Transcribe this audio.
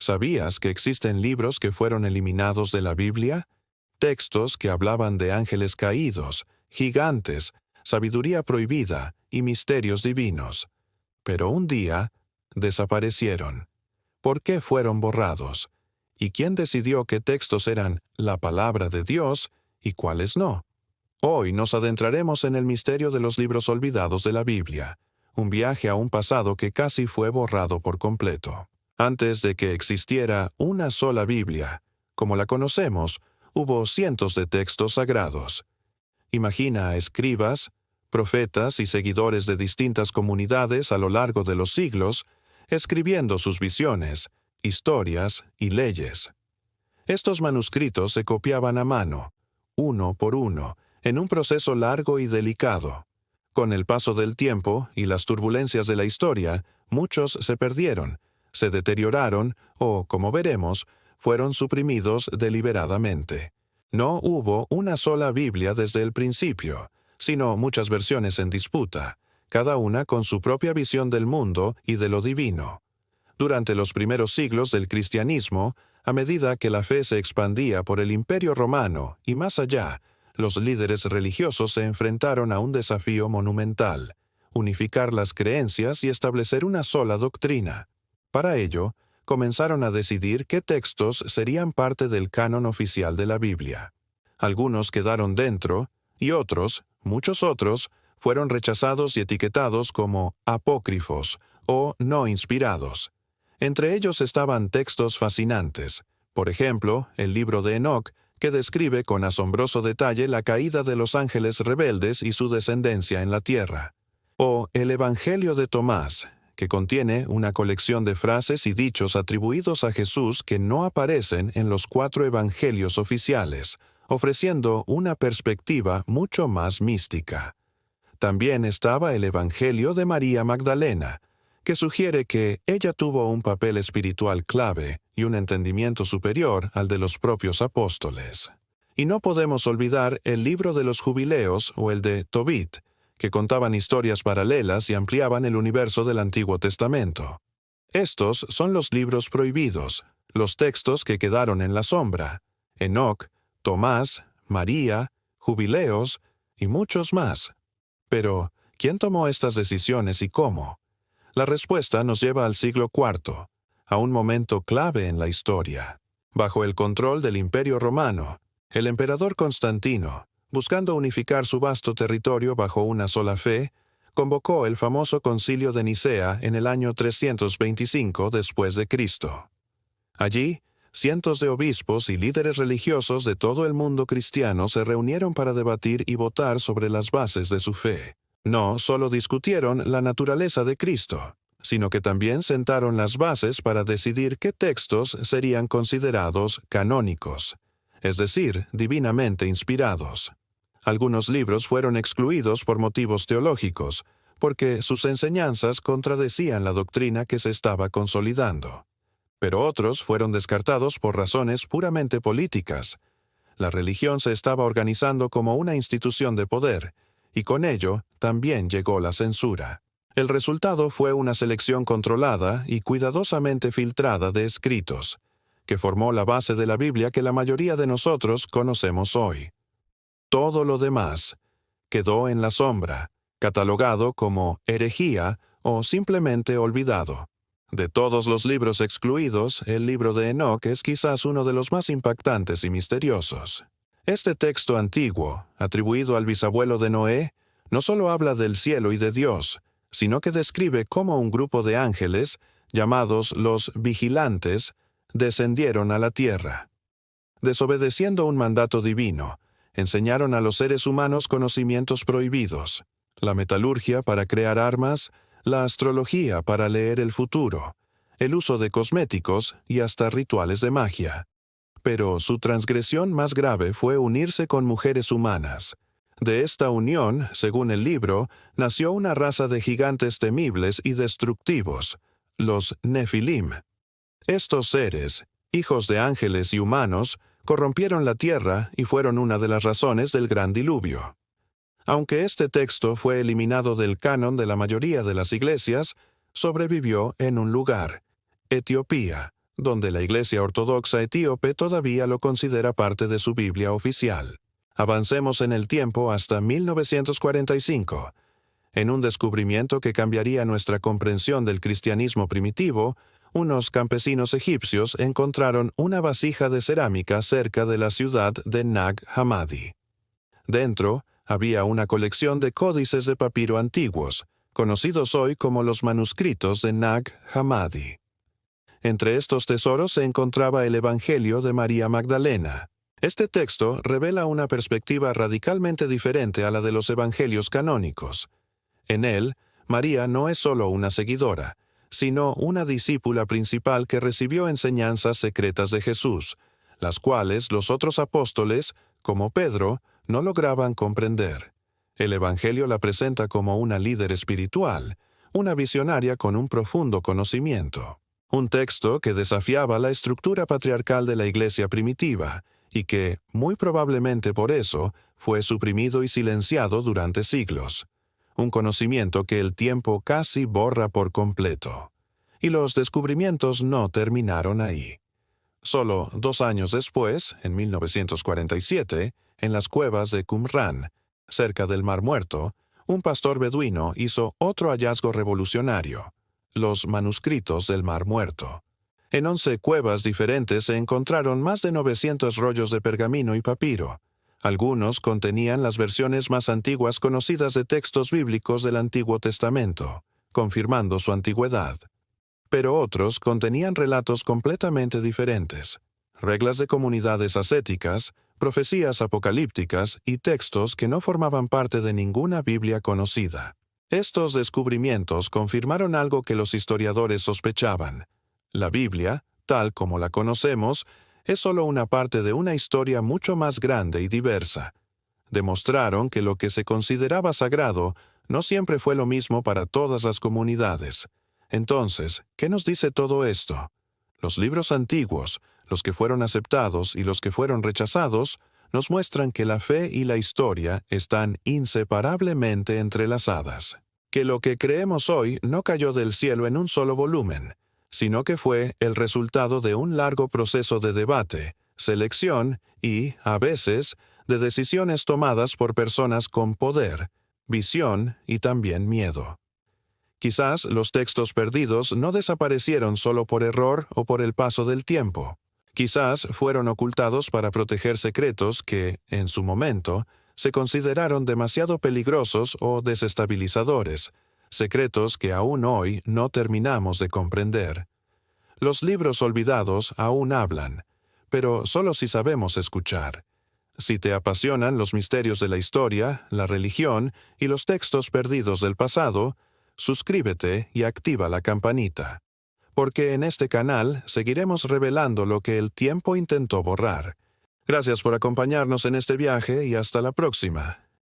¿Sabías que existen libros que fueron eliminados de la Biblia? Textos que hablaban de ángeles caídos, gigantes, sabiduría prohibida y misterios divinos. Pero un día, desaparecieron. ¿Por qué fueron borrados? ¿Y quién decidió qué textos eran la palabra de Dios y cuáles no? Hoy nos adentraremos en el misterio de los libros olvidados de la Biblia, un viaje a un pasado que casi fue borrado por completo. Antes de que existiera una sola Biblia, como la conocemos, hubo cientos de textos sagrados. Imagina a escribas, profetas y seguidores de distintas comunidades a lo largo de los siglos, escribiendo sus visiones, historias y leyes. Estos manuscritos se copiaban a mano, uno por uno, en un proceso largo y delicado. Con el paso del tiempo y las turbulencias de la historia, muchos se perdieron, se deterioraron o, como veremos, fueron suprimidos deliberadamente. No hubo una sola Biblia desde el principio, sino muchas versiones en disputa, cada una con su propia visión del mundo y de lo divino. Durante los primeros siglos del cristianismo, a medida que la fe se expandía por el Imperio Romano y más allá, los líderes religiosos se enfrentaron a un desafío monumental: unificar las creencias y establecer una sola doctrina. Para ello, comenzaron a decidir qué textos serían parte del canon oficial de la Biblia. Algunos quedaron dentro, y otros, muchos otros, fueron rechazados y etiquetados como apócrifos o no inspirados. Entre ellos estaban textos fascinantes, por ejemplo, el libro de Enoc, que describe con asombroso detalle la caída de los ángeles rebeldes y su descendencia en la tierra. O el Evangelio de Tomás, que contiene una colección de frases y dichos atribuidos a Jesús que no aparecen en los 4 evangelios oficiales, ofreciendo una perspectiva mucho más mística. También estaba el Evangelio de María Magdalena, que sugiere que ella tuvo un papel espiritual clave y un entendimiento superior al de los propios apóstoles. Y no podemos olvidar el libro de los Jubileos o el de Tobit, que contaban historias paralelas y ampliaban el universo del Antiguo Testamento. Estos son los libros prohibidos, los textos que quedaron en la sombra: Enoc, Tomás, María, Jubileos y muchos más. Pero, ¿quién tomó estas decisiones y cómo? La respuesta nos lleva al siglo IV, a un momento clave en la historia. Bajo el control del Imperio Romano, el emperador Constantino, buscando unificar su vasto territorio bajo una sola fe, convocó el famoso Concilio de Nicea en el año 325 después de Cristo. Allí, cientos de obispos y líderes religiosos de todo el mundo cristiano se reunieron para debatir y votar sobre las bases de su fe. No solo discutieron la naturaleza de Cristo, sino que también sentaron las bases para decidir qué textos serían considerados canónicos, es decir, divinamente inspirados. Algunos libros fueron excluidos por motivos teológicos, porque sus enseñanzas contradecían la doctrina que se estaba consolidando. Pero otros fueron descartados por razones puramente políticas. La religión se estaba organizando como una institución de poder, y con ello también llegó la censura. El resultado fue una selección controlada y cuidadosamente filtrada de escritos, que formó la base de la Biblia que la mayoría de nosotros conocemos hoy. Todo lo demás quedó en la sombra, catalogado como herejía o simplemente olvidado. De todos los libros excluidos, el libro de Enoc es quizás uno de los más impactantes y misteriosos. Este texto antiguo, atribuido al bisabuelo de Noé, no solo habla del cielo y de Dios, sino que describe cómo un grupo de ángeles, llamados los vigilantes, descendieron a la tierra. Desobedeciendo un mandato divino, enseñaron a los seres humanos conocimientos prohibidos: la metalurgia para crear armas, la astrología para leer el futuro, el uso de cosméticos y hasta rituales de magia. Pero su transgresión más grave fue unirse con mujeres humanas. De esta unión, según el libro, nació una raza de gigantes temibles y destructivos, los Nefilim. Estos seres, hijos de ángeles y humanos, corrompieron la tierra y fueron una de las razones del gran diluvio. Aunque este texto fue eliminado del canon de la mayoría de las iglesias, sobrevivió en un lugar: Etiopía, donde la Iglesia Ortodoxa Etíope todavía lo considera parte de su Biblia oficial. Avancemos en el tiempo hasta 1945. En un descubrimiento que cambiaría nuestra comprensión del cristianismo primitivo, unos campesinos egipcios encontraron una vasija de cerámica cerca de la ciudad de Nag Hammadi. Dentro había una colección de códices de papiro antiguos, conocidos hoy como los manuscritos de Nag Hammadi. Entre estos tesoros se encontraba el Evangelio de María Magdalena. Este texto revela una perspectiva radicalmente diferente a la de los evangelios canónicos. En él, María no es solo una seguidora, sino una discípula principal que recibió enseñanzas secretas de Jesús, las cuales los otros apóstoles, como Pedro, no lograban comprender. El Evangelio la presenta como una líder espiritual, una visionaria con un profundo conocimiento. Un texto que desafiaba la estructura patriarcal de la Iglesia primitiva y que, muy probablemente por eso, fue suprimido y silenciado durante siglos. Un conocimiento que el tiempo casi borra por completo. Y los descubrimientos no terminaron ahí. Solo 2 años después, en 1947, en las cuevas de Qumran, cerca del Mar Muerto, un pastor beduino hizo otro hallazgo revolucionario: los manuscritos del Mar Muerto. En 11 cuevas diferentes se encontraron más de 900 rollos de pergamino y papiro. Algunos contenían las versiones más antiguas conocidas de textos bíblicos del Antiguo Testamento, confirmando su antigüedad. Pero otros contenían relatos completamente diferentes, reglas de comunidades ascéticas, profecías apocalípticas y textos que no formaban parte de ninguna Biblia conocida. Estos descubrimientos confirmaron algo que los historiadores sospechaban. La Biblia, tal como la conocemos, es solo una parte de una historia mucho más grande y diversa. Demostraron que lo que se consideraba sagrado no siempre fue lo mismo para todas las comunidades. Entonces, ¿qué nos dice todo esto? Los libros antiguos, los que fueron aceptados y los que fueron rechazados, nos muestran que la fe y la historia están inseparablemente entrelazadas. Que lo que creemos hoy no cayó del cielo en un solo volumen, sino que fue el resultado de un largo proceso de debate, selección y, a veces, de decisiones tomadas por personas con poder, visión y también miedo. Quizás los textos perdidos no desaparecieron solo por error o por el paso del tiempo. Quizás fueron ocultados para proteger secretos que, en su momento, se consideraron demasiado peligrosos o desestabilizadores, secretos que aún hoy no terminamos de comprender. Los libros olvidados aún hablan, pero solo si sabemos escuchar. Si te apasionan los misterios de la historia, la religión y los textos perdidos del pasado, suscríbete y activa la campanita. Porque en este canal seguiremos revelando lo que el tiempo intentó borrar. Gracias por acompañarnos en este viaje y hasta la próxima.